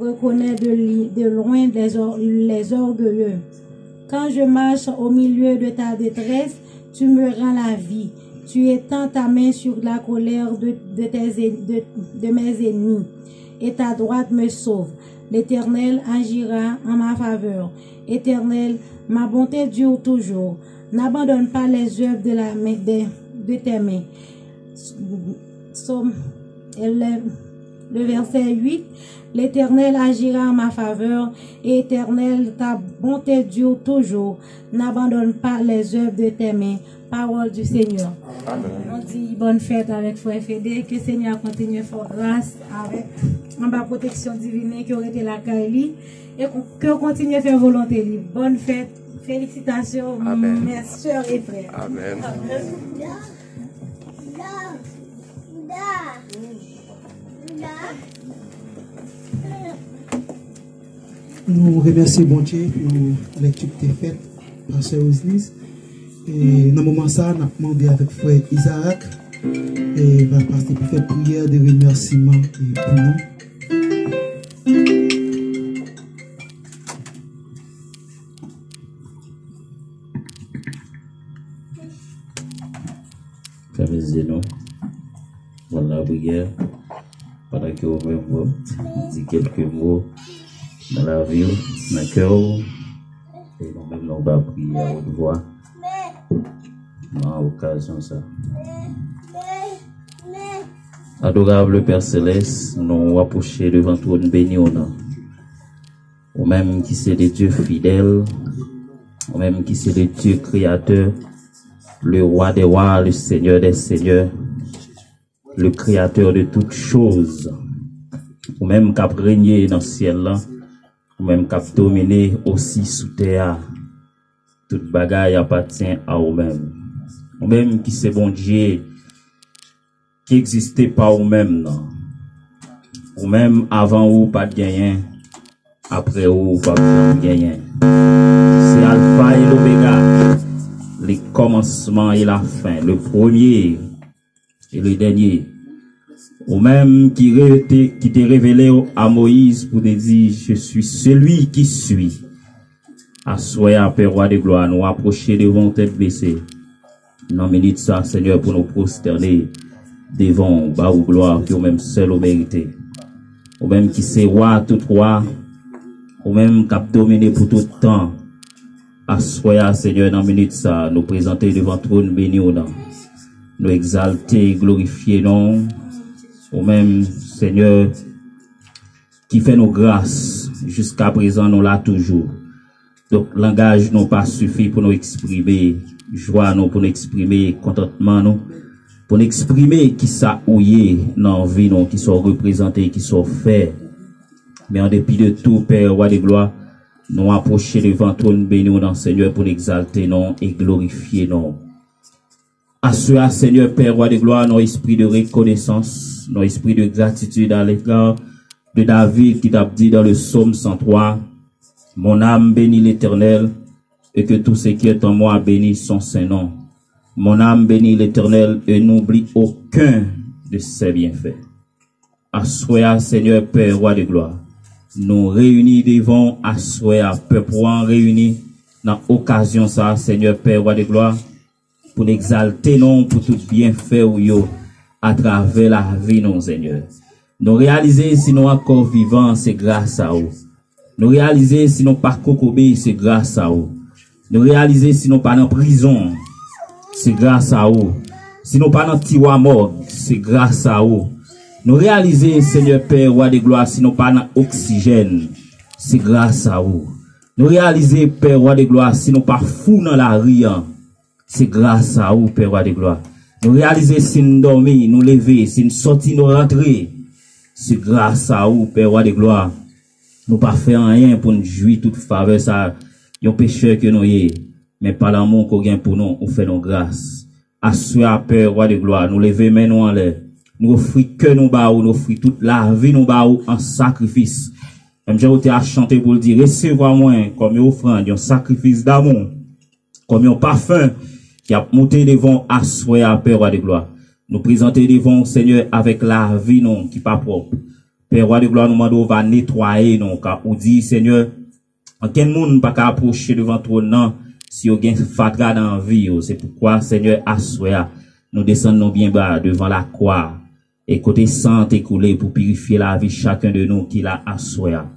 reconnais de loin les orgueilleux. Quand je marche au milieu de ta détresse, tu me rends la vie. Tu étends ta main sur la colère de mes ennemis, et ta droite me sauve. L'Éternel agira en ma faveur. Éternel, ma bonté dure toujours. N'abandonne pas les œuvres de tes mains. Le verset 8. L'Éternel agira en ma faveur, et Éternel, ta bonté dure toujours. N'abandonne pas les œuvres de tes mains. Parole du Seigneur. Amen. On dit bonne fête avec Frère Fédé, que le Seigneur continue à faire grâce avec ma protection divine qui aurait été la Kaili, et que continue à faire volonté libre. Bonne fête, félicitations, Amen. mes soeurs et frères. Amen. Nous remercions bon Dieu pour la lecture qui est faite par Sœur Osnis. Et dans le moment ça, nous avons demandé avec Frère Isaac et va passer pour faire prière de remerciement pour nous. Permettez-nous, voilà la prière, pendant que vous dit quelques mots dans la vie, dans le cœur, et nous-mêmes nous allons prier à haute voix, dans l'occasion ça. Adorable Père Céleste, nous approchons devant toi, nous bénissons, ou même qui c'est le Dieu fidèle, ou même qui c'est le Dieu créateur, le roi des rois, le Seigneur des seigneurs, le créateur de toutes choses, ou même qui a régné dans le ciel là, ou même qui a dominé aussi sous terre. Toute bagaille appartient à vous-même. Ou même qui c'est bon Dieu, qui n'existait pas vous-même, non. Ou même avant ou pas de gagner, après ou pas de gagner. C'est Alpha et l'Oméga, le commencement et la fin, le premier et le dernier. Ou même qui t'est révélé à Moïse pour te dire, je suis celui qui suis. Assoyez, Père roi de gloire, nous approcher devant tête baissée. Non, minute ça, Seigneur, pour nous prosterner devant, bas ou gloire, qui au même seul au mérité. Ou même qui c'est roi, tout roi, ou même qui a dominé pour tout temps. Assoyez, Seigneur, dans minute ça, nous présenter devant trône béni au nom. Nous exalter, glorifier, non. Ou même, Seigneur, qui fait nos grâces, jusqu'à présent, nous l'a toujours. Donc, langage n'a pas suffi pour nous exprimer joie, nous, pour nous exprimer contentement, nous, pour nous exprimer qui ça ouillé dans la vie, nous, qui sont représentés, qui sont faits. Mais en dépit de tout, Père, roi de gloire, nous approcher devant toi, nous bénir dans Seigneur pour l'exalter, non, et glorifier, non. Assure, Seigneur, Père, roi de gloire, nos esprits de reconnaissance, nos esprits de gratitude à l'égard de David qui t'a dit dans le psaume 103, mon âme bénit l'Éternel, et que tout ce qui est en moi bénisse son saint nom. Mon âme bénit l'Éternel, et n'oublie aucun de ses bienfaits. Assoya, Seigneur, Père, roi de gloire, nous réunis devant Assoya, peuple réunis dans l'occasion ça, Seigneur, Père, roi de gloire, pour l'exalter, non, pour tout bienfait ou yo, à travers la vie, non, Seigneur. Nous réaliser si nous encore vivants, c'est grâce à vous. Nous réaliser si nous pas cocobé, c'est grâce à vous. Nous réaliser si nous pas en prison, c'est grâce à vous. Si nous pas dans tiroir mort, c'est grâce à vous. Nous réaliser, Seigneur Père, roi de gloire, si nous pas dans oxygène, c'est grâce à vous. Nous réaliser, Père, roi de gloire, si nous pas fou dans la rue, c'est grâce à vous, Père, roi de gloire. Nous réaliser si nous dormons, nous lever, si nous sortons, nous rentrer, c'est grâce à vous, Père, roi de gloire. Nous pas faire rien pour nous jouir toute faveur ça, yon pécheur que nous y est, mais par l'amour qu'on gagne pour nous, on fait nos grâces. Assure, Père, roi de gloire, nous lever maintenant en l'air. Nous offrir que nous baou, nous offrir toute la vie nous baou en sacrifice. Même j'ai été à chanter pour le dire, recevez-moi comme une offrande, un sacrifice d'amour, comme un parfum qui a monté devant Assoya, Père, roi de gloire. Nous présenter devant Seigneur avec la vie non qui pas propre. Père roi de gloire, nous demandons va nettoyer nous, car on dit, Seigneur, aucun monde pas qu'à approcher devant ton nom, si on gagne fatra dans la vie, c'est pourquoi, Seigneur, assoya, nous descendons bien bas devant la croix, et côté sang écoulé pour purifier la vie chacun de nous qui l'a assoya.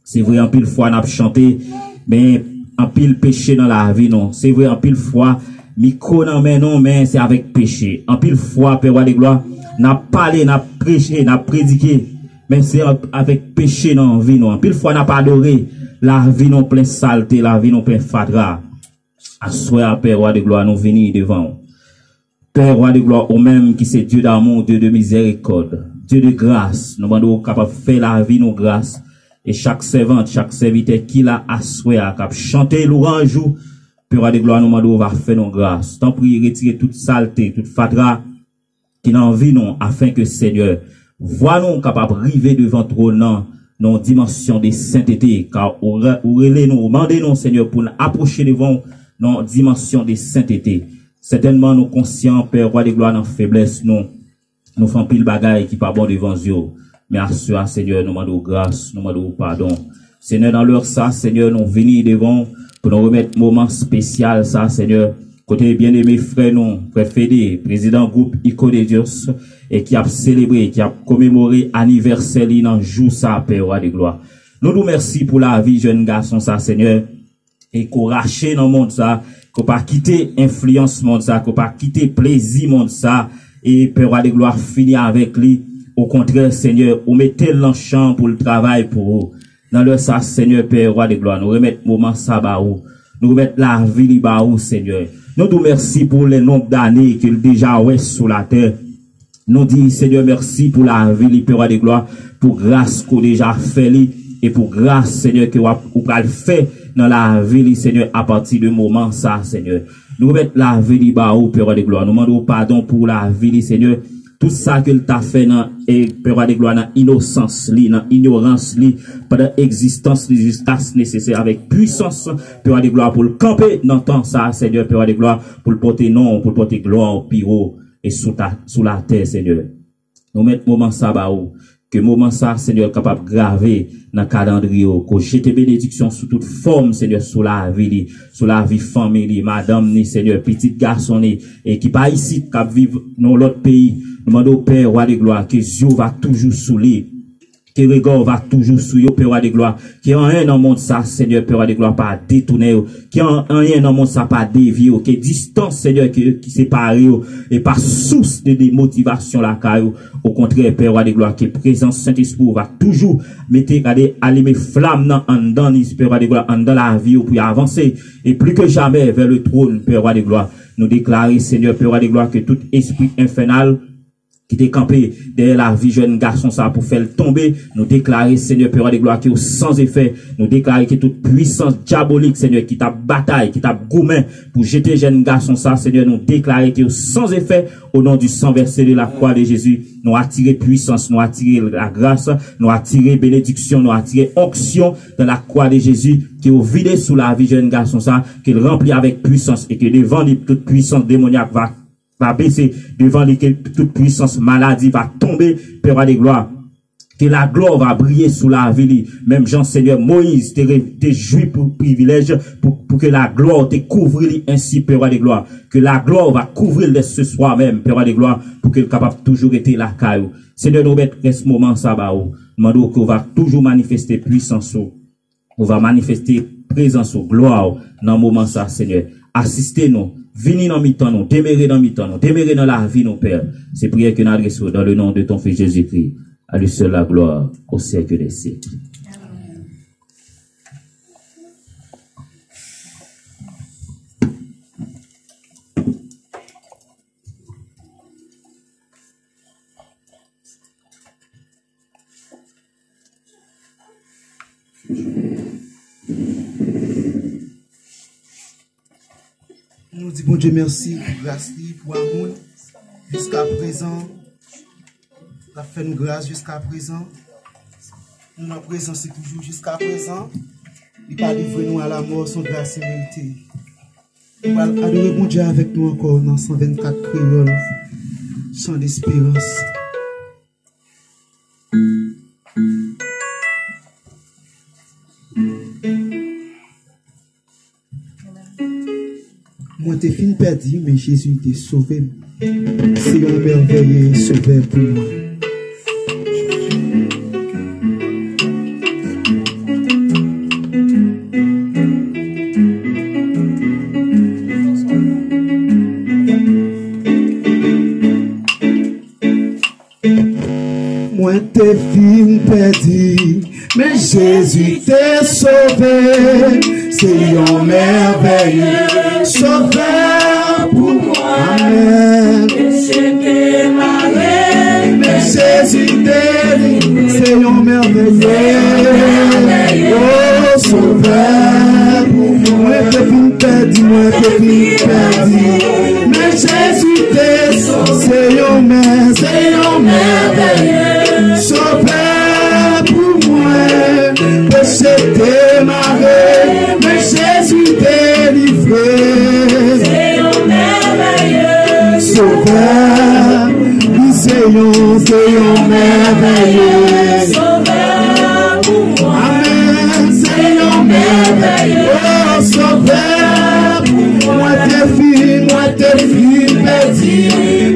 C'est vrai, en pile fois, on a chanté, mais en pile péché dans la vie, non. C'est vrai, en pile fois, micro non, mais non, mais c'est avec péché. En pile fois, Père roi de gloire, n'a parlé, n'a prêché, n'a prédiqué, mais c'est avec péché dans la vie, non. En pile fois, n'a pas adoré, la vie non plein saleté, la vie non plein fatra. Assoya, Père roi de gloire, nous venir devant. Père roi de gloire, au même qui c'est Dieu d'amour, Dieu de miséricorde, Dieu de grâce, nous demandons capable de faire la vie, nos grâces. Et chaque servante, chaque serviteur qui l'a assoyé à cap chanter l'orange, Père roi de gloire, nous demandons va faire nos grâces. Tant pis, retirer toute saleté, toute fatra qui n'en vit non, afin que Seigneur, voit-nous capable de river devant ton nom, nos dimensions de sainteté, car ou relais nous, demandez nous, Seigneur, pour nous approcher devant nos dimensions de sainteté. Certainement, nous conscients, Père roi de gloire, dans faiblesse, nous faisons pile bagaille qui pas bon devant Dieu. Mais à ce Seigneur, nous demandons grâce, nous demandons pardon. Seigneur, dans l'heure ça, Seigneur, nous venons devant pour nous remettre un moment spécial, ça, Seigneur. Côté bien-aimé frère, nous, préféré, président groupe Ico de Dios, et qui a célébré, qui a commémoré anniversaire dans jour ça, Père roi de gloire. Nous nous remercions pour la vie, jeune garçon, ça, Seigneur, et qu'on rache dans le monde ça, qu'on pas quitter influence monde ça, qu'on pas quitter plaisir monde ça, et Père roi de gloire finit avec lui. Au contraire, Seigneur, vous mettez l'enchant pour le travail pour vous. Dans le ça, Seigneur, Père, roi de gloire, nous remettons moment sabbat, nous remettons la vie baou, Seigneur. Nous nous merci pour le nombre d'années qu'il déjà ouais sous la terre. Nous disons, Seigneur, merci pour la vie, Père, roi de gloire, pour grâce qu'on déjà fait, et pour grâce, Seigneur, que vous avez fait dans la vie, Seigneur, à partir du moment ça, Seigneur. Nous remettons la vie baou, Père, roi de gloire. Nous demandons pardon pour la vie, Seigneur. Tout ça que t'a fait dans et Père de gloire dans innocence dans ignorance pendant existence jusqu'à ce nécessaire avec puissance Père de gloire pour le camper dans temps ça Seigneur Père de gloire pour le porter non pour le porter gloire au piro et sous la terre Seigneur. Nous mettons moment ça que moment ça Seigneur capable de graver dans calendrier que jeter bénédiction sous toute forme Seigneur sur la vie famille madame ni Seigneur petit garçon et qui pas ici qui vivre dans l'autre pays. Nous demandons au Père roi de gloire que Dieu va toujours sous lui, que regard va toujours sous lui, Père roi de gloire, que rien dans le monde ça, Seigneur, Père roi de gloire, pas détourner, que rien dans le monde ça, pas dévier, que distance, Seigneur, qui sépare, et pas source de démotivation la caillou. Au contraire, Père roi de gloire, que présence Saint-Esprit va toujours mettre, allumer flamme dans Père roi de gloire, dans la vie, pour avancer, et plus que jamais vers le trône, Père roi de gloire. Nous déclarer, Seigneur, Père roi de gloire, que tout esprit infernal, qui était campé derrière la vie jeune garçon ça pour faire le tomber, nous déclarer Seigneur Père de gloire qui est sans effet, nous déclarer que toute puissance diabolique Seigneur qui t'a bataille, qui t'a gourmand pour jeter jeune garçon ça Seigneur, nous déclarer qui est sans effet au nom du sang versé de la croix de Jésus, nous attirer puissance, nous attirer la grâce, nous attirer bénédiction, nous attirer onction dans la croix de Jésus qui est vidé sous la vie jeune garçon ça, qu'il remplit avec puissance et que devant lui toute puissance démoniaque va baisser devant lui, que toute puissance maladie va tomber, Père de gloire. Que la gloire va briller sous la vie. Même Jean-Seigneur Moïse te jouit pour privilège, pour que la gloire te couvre ainsi, Père de gloire. Que la gloire va couvrir ce soir même, Père de gloire, pour qu'elle capable toujours être la caillou. Seigneur, nous mettons ce moment ça, nous demandons qu'on va toujours manifester puissance, on va manifester présence, gloire, dans le moment ça, Seigneur. Assistez-nous. Venez dans mi-temps, nous, demeurer dans mi-temps, nous, demeurer dans la vie, nos pères. C'est prière que nous adressons dans le nom de ton Fils Jésus-Christ. À lui seul la gloire, au siècle des siècles. Nous disons bon Dieu merci pour grâce, pour amour. Jusqu'à présent, il a fait nous grâce jusqu'à présent. Nous en présence toujours jusqu'à présent. Il n'a pas livré nous à la mort sans grâce et vérité. On va adorer bon Dieu avec nous encore dans 124 créoles, chant d'espérance. t'es fin perdu, mais Jésus t'a sauvé. C'est un merveilleux sauveur pour moi. Moi t'es fin perdu, mais Jésus t'a sauvé. C'est un merveilleux sauveur pour moi. Amen. Mais Jésus t'a délivré. C'est un merveilleux sauveur pour moi. Moi t'es fin perdu, moi t'es fin perdu, mais Jésus t'a sauvé. C'est un merveilleux sauveur pour moi. Péché démarré, mais Jésus délivré. C'est un merveilleux sauveur. Oui, c'est un merveilleux sauveur pour moi. Amen. C'est un merveilleux sauveur pour moi. Moi t'es fille perdu,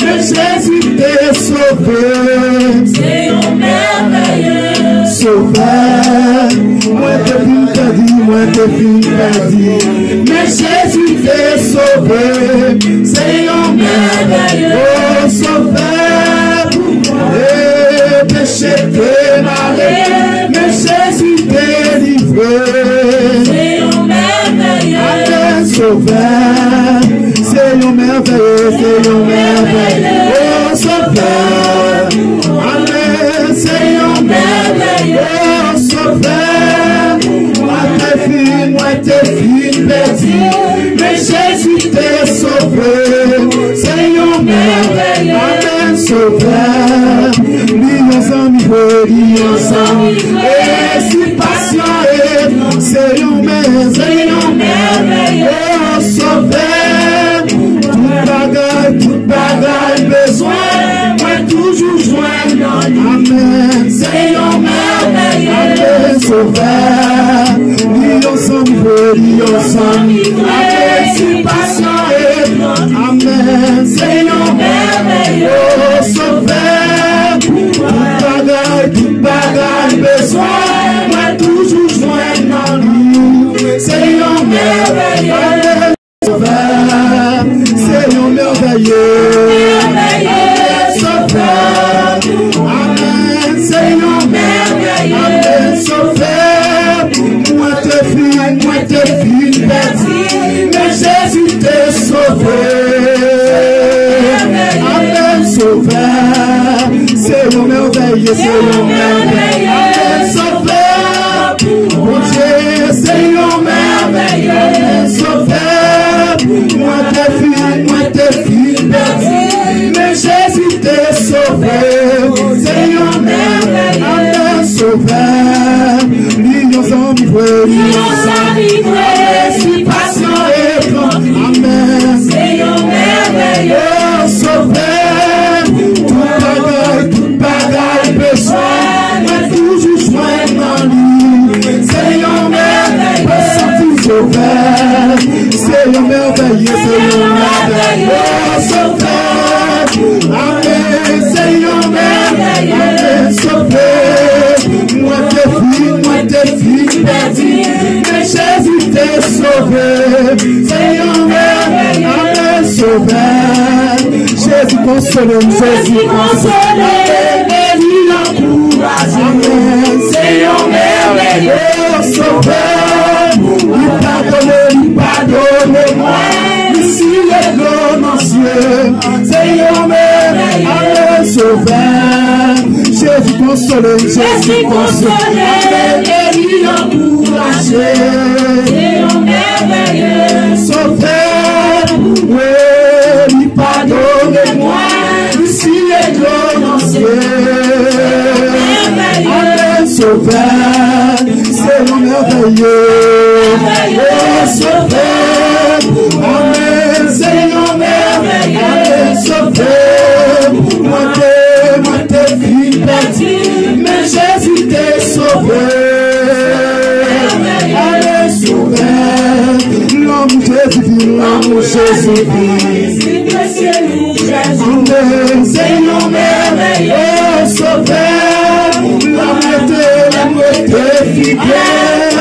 mais Jésus t'a sauvé. C'est un merveilleux sauveur. Moi t'es fille perdu, mais Jésus t'a sauvé. C'est un merveilleux sauveur pour moi. Et péché démarré, mais Jésus délivré. C'est un merveilleux sauveur. C'est un merveilleux sauveur. Amen. C'est un merveilleux sauveur. Moi t'es fille perdu, mais Jésus t'a sauvé. C'est un merveilleux sauveur. Lions ensemble, et si patient est, c'est un merveilleux sauveur. Tout bagaille besoin, moi toujours joindre. Amen. C'est un merveilleux sauveur. Lions ensemble, avec si patient est. Amen. C'est un merveilleux sauveur. Tout bagaille besoin, moi toujours joindre. C'est un merveilleux sauveur. C'est un merveilleux sauveur. Amen. C'est un merveilleux sauveur. Moi t'es fille perdu, mais Jésus t'a sauvé. Amen. Sauveur. C'est un merveilleux sauveur. Mon Dieu, c'est un merveilleux sauveur. Moi t'es fille perdu, mais Jésus t'a sauvé. C'est un merveilleux sauveur. Lions enivrés, si patient et prompt. Amen. C'est un merveilleux sauveur. Tout bagaille besoin, moi toujours joindre en lui. C'est un merveilleux sauveur. C'est un merveilleux sauveur. Amen. C'est un merveilleux sauveur. Moi t'es fille perdu, mais Jésus t'a sauvé. C'est un merveilleux sauveur. Jésus console, et il encourage. Amen. C'est un merveilleux sauveur. Il pardonne moi. Ici les gloire. C'est un merveilleux sauveur. Jésus console, et il encourage. C'est un merveilleux sauveur. Oui, il pardonne moi. Ici les gloire. Amen, sauveur. C'est un merveilleux sauveur. Amen, c'est un merveilleux sauveur. Moi t'es fille perdue, mais Jésus t'a sauvé. Amen, sauveur. L'homme Jésus, Jésus-Christ. Amen, Seigneur merveilleux, sauveur, la moitié fidèle.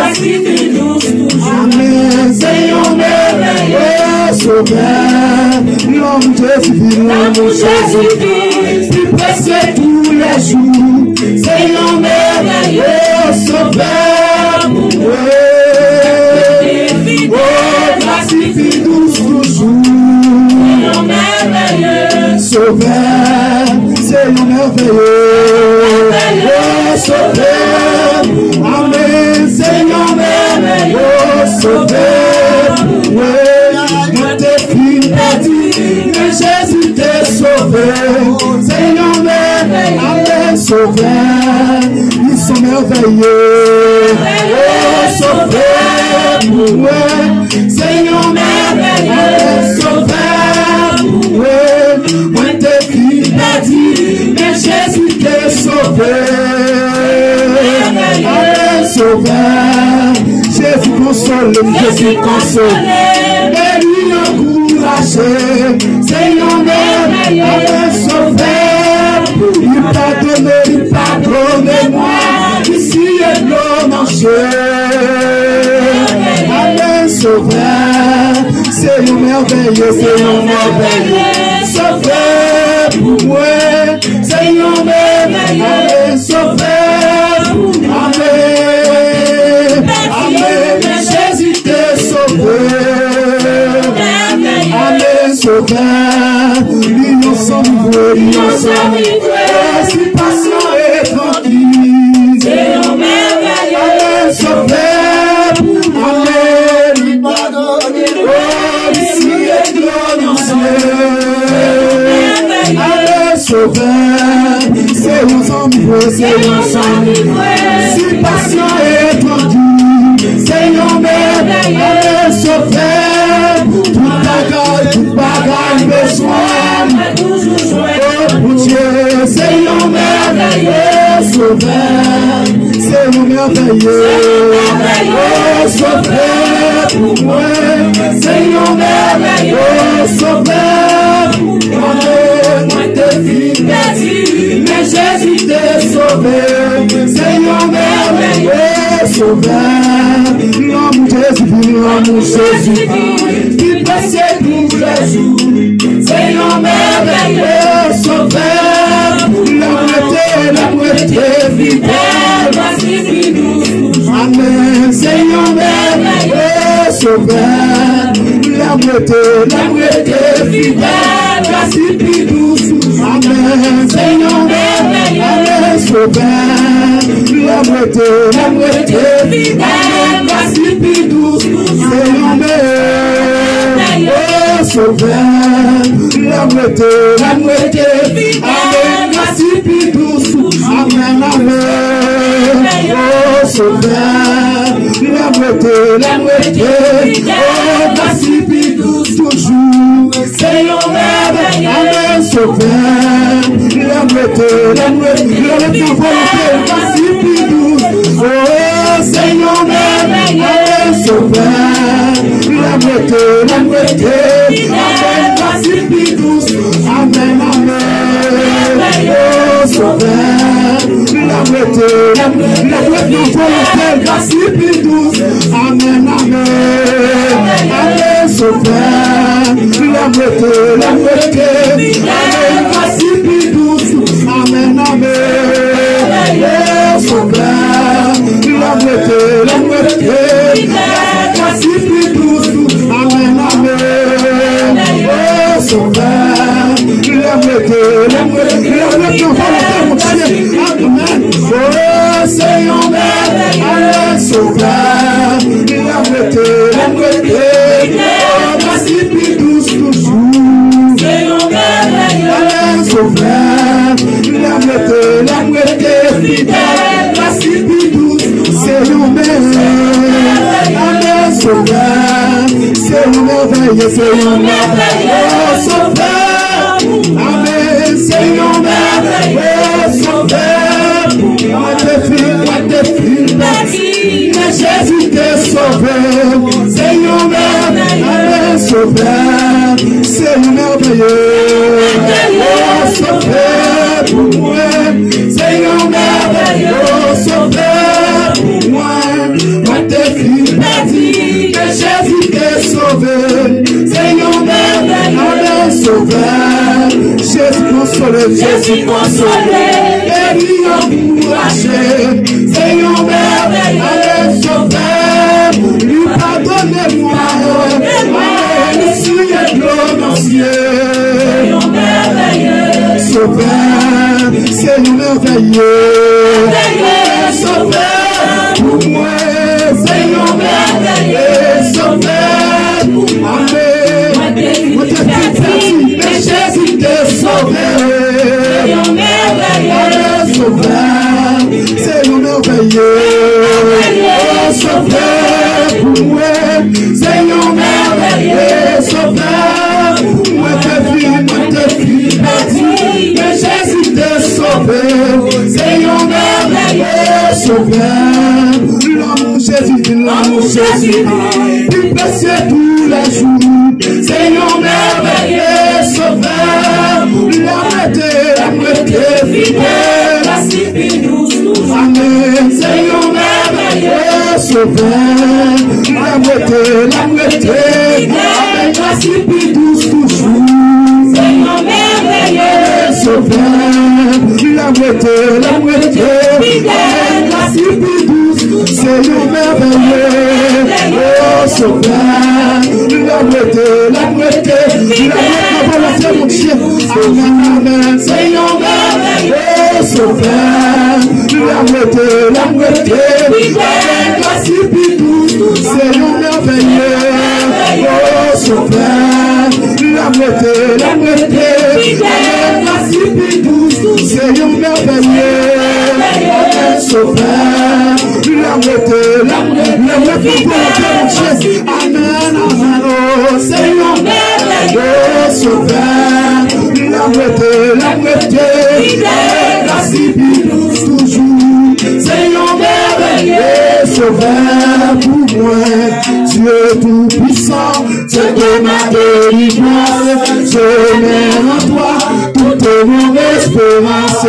Amen, Seigneur merveilleux, sauveur, l'homme Jésus-Christ, tu précieux tous les jours. Seigneur merveilleux, sauveur, glorifie-nous toujours. Seigneur merveilleux, sauveur, Seigneur merveilleux, sauveur. Amen, Seigneur merveilleux, sauveur. Moi t'es fille perdue, mais Jésus t'est sauvé. Seigneur merveilleux, Amen, sauveur. Ils sont merveilleux, sauveur. Seigneur merveilleux, sauveur. Moi t'es fille perdue, mais Jésus t'est sauvé. Amen, sauveur. Jésus console, Jésus console. Et lui encouragé. Seigneur merveilleux, Amen, sauveur. Il pardonne-moi. Ici est l'homme en Amen, sauveur. Seigneur merveilleux, Seigneur merveilleux, sauveur pour moi. Seigneur merveilleux, Amen, sauveur. Amen, Amen, Jésus t'est sauvé. Amen, sauveur. L'union sans l'union sans si patient et tranquille. Seigneur merveilleux, Amen, sauveur. Amen, ici est glorieux. Amen, sauveur. C'est nous enivrés, c'est nous enivrés. Si patient et tranquille. Seigneur merveilleux, Amen, sauveur. Tout bagaille besoin. Oh Dieu, Seigneur merveilleux, sauveur. Seigneur merveilleux, oh sauveur pour moi. Seigneur merveilleux, sauveur. Amen, moi t'es fille perdue, mais Jésus t'est sauvé. Seigneur merveilleux, sauveur. L'amour Jésus, qui précède tous les jours. Seigneur merveilleux, sauveur. La moitié fidèle. Amen, Seigneur merveilleux, sauveur. La moitié fidèle. Glorifie douce. Amen, Seigneur merveilleux, Amen, sauveur. La moitié fidèle. Glorifie douce. Seigneur merveilleux, sauveur. La moitié fidèle. Amen, glorifie douce. Amen, Amen. Oh, sauveur. La moitié fidèle. Glorifie douce toujours. Seigneur merveilleux, Amen, sauveur. La moitié glorifie douce. Oh, Seigneur merveilleux, Amen, sauveur. La moitié Amen, glorifie douce. Amen, Amen. Oh, sauveur. La moitié glorifie douce. Amen, Amen. Amen, sauveur. La moitié Amen, glorifie douce. Amen, Amen. Oh, sauveur. La moitié glorifie douce. Amen, Amen. Oh, sauveur. La moitié Amen. Oh, Seigneur Amen, sauveur. La moitié glorifie douce toujours. Seigneur Amen, sauveur. La moitié fidèle. Glorifie douce. Seigneur Amen, sauveur. Seigneur merveilleux, Seigneur merveilleux, sauveur. Amen, Seigneur merveilleux, sauveur. Moi t'es fille, mais Jésus t'est sauvé. Seigneur merveilleux, sauveur. merveilleux, sauveur pour moi. Seigneur merveilleux, sauveur pour moi. Moi t'es fille perdu, que Jésus t'est sauvé. Seigneur merveilleux, sauveur. Jésus consolé, Jésus consolé. Guéri encouragé. Seigneur merveilleux, sauveur. Lui pardonnez-moi. Je suis un glonancier. Seigneur merveilleux, sauveur. Seigneur merveilleux, sauveur pour moi. Seigneur merveilleux, sauveur pour moi. Moi t'es perdu, mais Jésus t'est sauvé. Seigneur merveilleux, sauveur. Seigneur merveilleux, sauveur pour moi. Seigneur merveilleux, sauveur pour moi. T'es fille perdu, mais Jésus t'est sauvé. Seigneur merveilleux, sauveur. L'amour Jésus, il passe tous les jours. Seigneur merveilleux, sauveur. La fidèle, la cipidouce, amen. Seigneur merveilleux, sauveur. La amen. La cipidouce toujours. Seigneur merveilleux, sauveur. La fidèle, la cipidouce. Seigneur merveilleux, oh sauveur. La mon Dieu. Amen. Seigneur merveilleux, sauveur. La cipidouce. Seigneur merveilleux, oh sauveur. La cipidouce. Seigneur merveilleux, sauveur. Amen, amen, oh Seigneur merveilleux, sauveur. La cipidouce toujours. Seigneur merveilleux, sauveur pour moi. Dieu tout-puissant, Dieu de ma délivrance, je mets en toi toute mon espérance.